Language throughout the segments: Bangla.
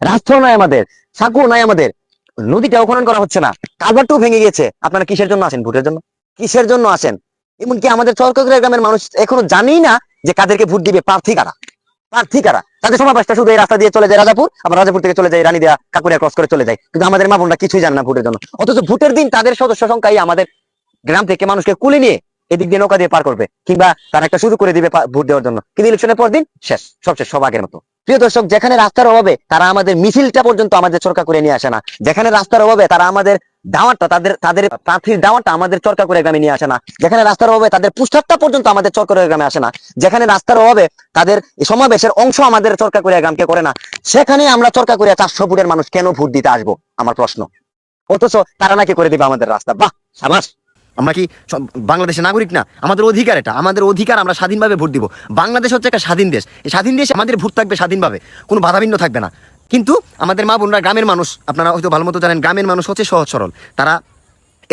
রাস্তাও নাই আমাদের, সাঁকো নাই আমাদের, নদীটাও খনন করা হচ্ছে না, কালভার্টও ভেঙে গিয়েছে। আপনারা কিসের জন্য আসেন? ভোটের জন্য? কিসের জন্য আসেন? এমনকি আমাদের চরকাকুড়িয়া গ্রামের মানুষ এখনো জানেই না যে কাদেরকে ভোট দিবে, প্রার্থী কারা, প্রার্থী কারা। তাদের সমাবেশটা শুধু এই রাস্তা দিয়ে চলে যায় রাজাপুর, আবার রাজাপুর থেকে চলে যায় রানীদিয়া কাকুরিয়া ক্রস করে চলে যায়, কিন্তু আমাদের মা বোনরা কিছুই জানে না ভোটের জন্য। অথচ ভোটের দিন তাদের সদস্য সংখ্যাই আমাদের গ্রাম থেকে মানুষকে কুলে নিয়ে এদিক দিয়ে নৌকা দিয়ে পার করবে, কিংবা তারা একটা সুযোগ করে দিবে ভোট দেওয়ার জন্য, কিন্তু ইলেকশনের পর দিন শেষ, সব শেষ, সব আগের মতো। প্রিয় দর্শক, যেখানে রাস্তার অভাবে তারা আমাদের মিছিলটা পর্যন্ত আমাদের চরকা করে নিয়ে আসে না, যেখানে রাস্তার অভাবে তারা আমাদের দাওয়াতটা, তাদের তাদের প্রার্থীর দাওয়াতটা আমাদের চরকা করে গ্রামে নিয়ে আসে না, যেখানে রাস্তার অভাবে তাদের পুস্টারটা পর্যন্ত আমাদের চরকা করে গ্রামে আসে না, যেখানে রাস্তার অভাবে তাদের সমাবেশের অংশ আমাদের চরকা করে গ্রামকে করে না, সেখানে আমরা চরকা করে 400 ফুটের মানুষ কেন ভোট দিতে আসবো, আমার প্রশ্ন। অথচ তারা নাকি করে দিবে আমাদের রাস্তা। বাহ, সাবাস। আমরা কি বাংলাদেশের নাগরিক না? আমাদের অধিকার, এটা আমাদের অধিকার, আমরা স্বাধীনভাবে ভোট দিব। বাংলাদেশ হচ্ছে একটা স্বাধীন দেশ, এই স্বাধীন দেশে আমাদের ভোট থাকবে স্বাধীনভাবে, কোনো বাধাবিঘ্ন থাকবে না। কিন্তু আমাদের মা বোনরা, গ্রামের মানুষ, আপনারা হয়তো ভালো মতো জানেন, গ্রামের মানুষ হচ্ছে সহজ সরল, তারা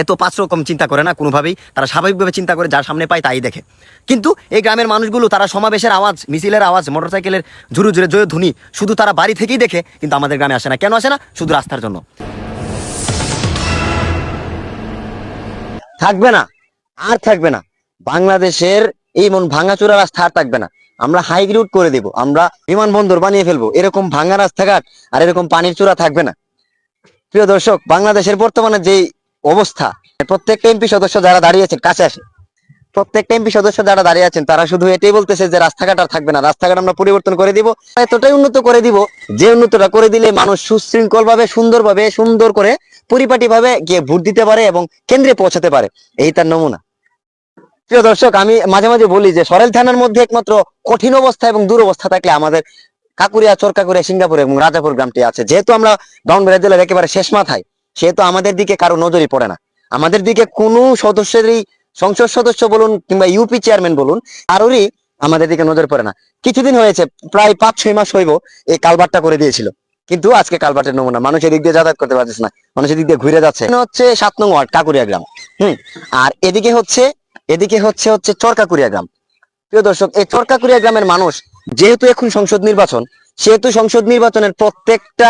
এত 5 রকম চিন্তা করে না কোনোভাবেই, তারা স্বাভাবিকভাবে চিন্তা করে, যার সামনে পায় তাই দেখে। কিন্তু এই গ্রামের মানুষগুলো তারা সমাবেশের আওয়াজ, মিছিলের আওয়াজ, মোটরসাইকেলের ঝুরু ঝুরে জয়ধ্বনি শুধু তারা বাড়ি থেকেই দেখে, কিন্তু আমাদের গ্রামে আসে না। কেন আসে না? শুধু রাস্তার জন্য। থাকবে না, আর থাকবে না। বাংলাদেশের এই মন ভাঙাচোরা রাস্তা আর থাকবে না। আমরা হাই রুট করে দিব, আমরা বিমানবন্দর বানিয়ে ফেলবো। এরকম ভাঙা রাস্তাঘাট আর এরকম পানির চূড়া থাকবে না। প্রিয় দর্শক, বাংলাদেশের বর্তমানে যে অবস্থা, প্রত্যেকটা এমপি সদস্য যারা দাঁড়িয়েছেন, কাছে আসে, প্রত্যেকটা এমপি সদস্য যারা দাঁড়িয়ে আছেন তারা শুধু এটাই বলতেছে যে রাস্তাঘাট আর থাকবে না, রাস্তাঘাট আমরা পরিবর্তন করে দিব, এতটাই উন্নত করে দিব যে উন্নতটা করে দিলে মানুষ সুশৃঙ্খল ভাবে, সুন্দরভাবে, সুন্দর করে, পরিপাটি ভাবে গিয়ে ভোট দিতে পারে এবং কেন্দ্রে পৌঁছাতে পারে। এই তার নমুনা। প্রিয় দর্শক, আমি মাঝে মাঝে বলি যে সরেল থানার মধ্যে একমাত্র কঠিন অবস্থা এবং দুরবস্থা থাকলে আমাদের কাকুরিয়া, চরকাকুরিয়া, সিঙ্গাপুর এবং রাজাপুর গ্রামটি আছে। যেহেতু আমরা ব্রাহ্মণবাড়িয়া জেলার একেবারে শেষ মাথায়, সেহেতু আমাদের দিকে কারো নজরই পড়ে না। আমাদের দিকে কোনো সদস্যেরই, সংসদ সদস্য বলুন কিংবা ইউপি চেয়ারম্যান বলুন, কারোরই আমাদের দিকে নজর পড়ে না। কিছুদিন হয়েছে, প্রায় 5-6 মাস হইব, এই কালভারটা করে দিয়েছিল, কিন্তু আজকে কালভার্টের নমুনা, মানুষ এদিক দিয়ে যাতায়াত করতে পারছে না, মানুষ এদিক দিয়ে ঘুরে যাচ্ছে। হচ্ছে 7 নং ওয়ার্ড কাকুরিয়া গ্রাম। আর এদিকে হচ্ছে চরকাকুরিয়া গ্রাম। প্রিয় দর্শক, এই চরকাকুরিয়া গ্রামের মানুষ, যেহেতু এখন সংসদ নির্বাচন, সেহেতু সংসদ নির্বাচনের প্রত্যেকটা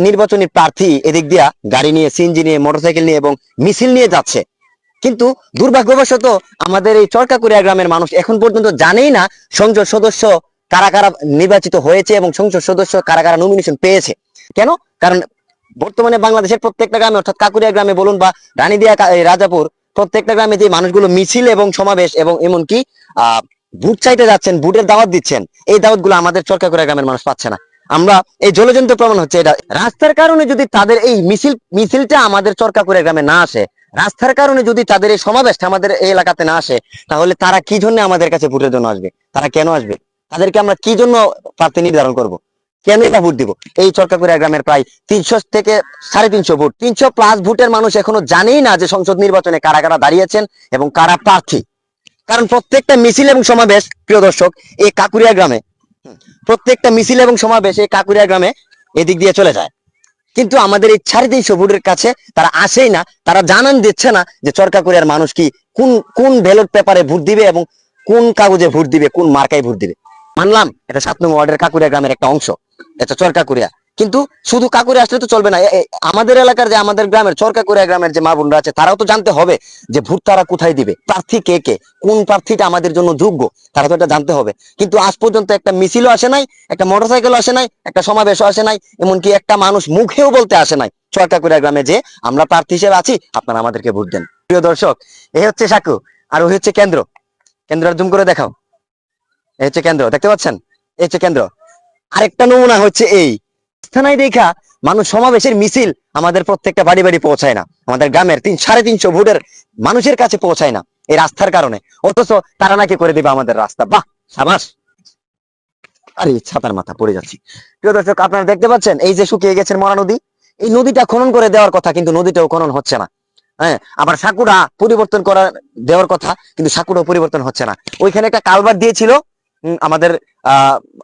নির্বাচনী প্রার্থী এদিক দিয়া গাড়ি নিয়ে, সিএনজি নিয়ে, মোটরসাইকেল নিয়ে এবং মিছিল নিয়ে যাচ্ছে। কিন্তু দুর্ভাগ্যবশত আমাদের এই চরকাকুরিয়া গ্রামের মানুষ এখন পর্যন্ত জানেই না সংসদ সদস্য কারা কারা নির্বাচিত হয়েছে এবং সংসদ সদস্য কারা কারা নমিনেশন পেয়েছে। কেন? কারণ বর্তমানে বাংলাদেশের প্রত্যেকটা গ্রামে, অর্থাৎ কাকুরিয়া গ্রামে বলুন বা রানীদিয়া, রাজাপুর, প্রত্যেকটা গ্রামে যে মানুষগুলো মিছিল এবং সমাবেশ এবং এমনকি ভোট চাইতে যাচ্ছেন, ভোটের দাওয়াত দিচ্ছেন, এই দাওয়াতগুলো আমাদের চরকাকুরিয়া গ্রামের মানুষ পাচ্ছে না। আমরা এই জলজন্ত প্রমাণ হচ্ছে এটা। রাস্তার কারণে যদি তাদের এই মিছিলটা আমাদের চরকাকুরিয়া গ্রামে না আসে, রাস্তার কারণে যদি তাদের এই সমাবেশটা আমাদের এই এলাকাতে না আসে, তাহলে তারা কি জন্য আমাদের কাছে ভোটের জন্য আসবে? তারা কেন আসবে? তাদেরকে আমরা কি জন্য প্রার্থী নির্ধারণ করব? কেন এটা ভোট দিব? এই চরকাকুরিয়া গ্রামের প্রায় 300 থেকে 350 ভোট, 300+ ভোটের মানুষ এখনো জানেই না যে সংসদ নির্বাচনে কারা কারা দাঁড়িয়েছেন এবং কারা প্রার্থী। কারণ প্রত্যেকটা মিছিল এবং সমাবেশ, প্রিয় দর্শক, এই কাকুরিয়া গ্রামে, প্রত্যেকটা মিছিল এবং সমাবেশ এই কাকুরিয়া গ্রামে এদিক দিয়ে চলে যায়। কিন্তু আমাদের এই 350 ভোটের কাছে তারা আসেই না, তারা জানান দিচ্ছে না যে চরকাকুরিয়ার মানুষ কি কোন কোন ব্যালট পেপারে ভোট দিবে এবং কোন কাগজে ভোট দিবে, কোন মার্কায় ভোট দিবে। মানলাম এটা 7 নং ওয়ার্ডের কাকুরিয়া গ্রামের একটা অংশ, এটা চরকাকুরিয়া, কিন্তু শুধু কাকুরিয়া আসলে তো চলবে না। আমাদের এলাকার যে, আমাদের গ্রামের চরকাকুরিয়া গ্রামের যে মা বোনরা আছে, তারাও তো জানতে হবে যে ভোট তারা কোথায় দিবে, প্রার্থী কে কে, কোন প্রার্থীটা আমাদের জন্য যোগ্য, তারা তো এটা জানতে হবে। কিন্তু আজ পর্যন্ত একটা মিছিলও আসে নাই, একটা মোটরসাইকেলও আসে নাই, একটা সমাবেশও আসে নাই, এমনকি একটা মানুষ মুখেও বলতে আসে নাই চরকাকুরিয়া গ্রামে যে আমরা প্রার্থী হিসেবে আছি, আপনারা আমাদেরকে ভোট দেন। প্রিয় দর্শক, এই হচ্ছে সাকু, আর ওই হচ্ছে কেন্দ্র। কেন্দ্র জুম করে দেখাও, এই হচ্ছে কেন্দ্র, দেখতে পাচ্ছেন? এই হচ্ছে কেন্দ্র। আরেকটা নমুনা হচ্ছে এই স্থানায় দেখা মানুষ সমাবেশের মিছিল আমাদের প্রত্যেকটা বাড়ি বাড়ি পৌঁছায় না, আমাদের গ্রামের 350 ভোটের মানুষের কাছে পৌঁছায় না এই রাস্তার কারণে। অথচ তারা নাকি করে দিবে আমাদের রাস্তা। বাহ, সাবাস। আরে ছাতার মাথা পড়ে যাচ্ছি। প্রিয় দর্শক, আপনারা দেখতে পাচ্ছেন এই যে শুকিয়ে গেছে মরা নদী, এই নদীটা খনন করে দেওয়ার কথা, কিন্তু নদীটাও খনন হচ্ছে না। হ্যাঁ, আবার সাকুরা পরিবর্তন করা দেওয়ার কথা, কিন্তু সাকুরাও পরিবর্তন হচ্ছে না। ওইখানে একটা কালভার্ট দিয়েছিল আমাদের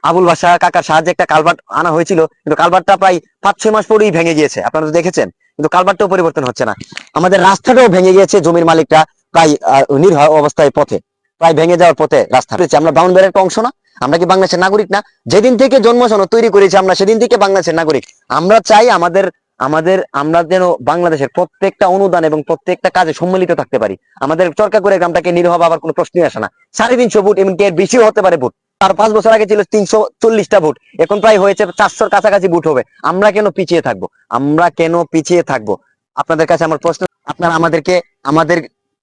আবুল বাসা কাকার সাহায্যে, একটা কালভার্ট আনা হয়েছিল, কিন্তু কালভার্টটা প্রায় 5-6 মাস পরেই ভেঙে গিয়েছে, আপনারা তো দেখেছেন, কিন্তু কালভার্টটাও পরিবর্তন হচ্ছে না। আমাদের রাস্তাটাও ভেঙে গিয়েছে, জমির মালিকরা প্রায় নির্ভয় অবস্থায় পথে, প্রায় ভেঙে যাওয়ার পথে রাস্তা রয়েছে। আমরা ব্রাউনবাড়ির একটা অংশ না, আমরা কি বাংলাদেশের নাগরিক না? যেদিন থেকে জন্ম সনদ তৈরি করেছি আমরা, সেদিন থেকে বাংলাদেশের নাগরিক। আমরা চাই আমরা যেন বাংলাদেশের প্রত্যেকটা অনুদান এবং প্রত্যেকটা কাজে সম্মিলিত থাকতে পারি। আমাদের চরকা করে গ্রামটাকে নিরীহ আবার কোনো প্রশ্নই আসে না। 350 ভোট, এমনকি এর বেশিও হতে পারে ভোট। আর 5 বছর আগে ছিল 340টা ভোট, এখন প্রায় হয়েছে 400-র কাছাকাছি ভোট হবে। আমরা কেন পিছিয়ে থাকবো? আমরা কেন পিছিয়ে থাকবো? আপনাদের কাছে আমার প্রশ্ন, আপনারা আমাদের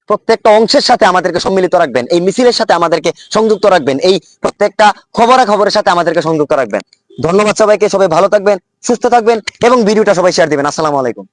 প্রত্যেকটা অংশের সাথে আমাদেরকে সম্মিলিত রাখবেন, এই মিছিলের সাথে আমাদেরকে সংযুক্ত রাখবেন, এই প্রত্যেকটা খবরের সাথে আমাদেরকে সংযুক্ত রাখবেন। ধন্যবাদ সবাইকে, সবাই ভালো থাকবেন, সুস্থ থাকবেন এবং ভিডিওটা সবাই শেয়ার দিবেন। আসসালামু আলাইকুম।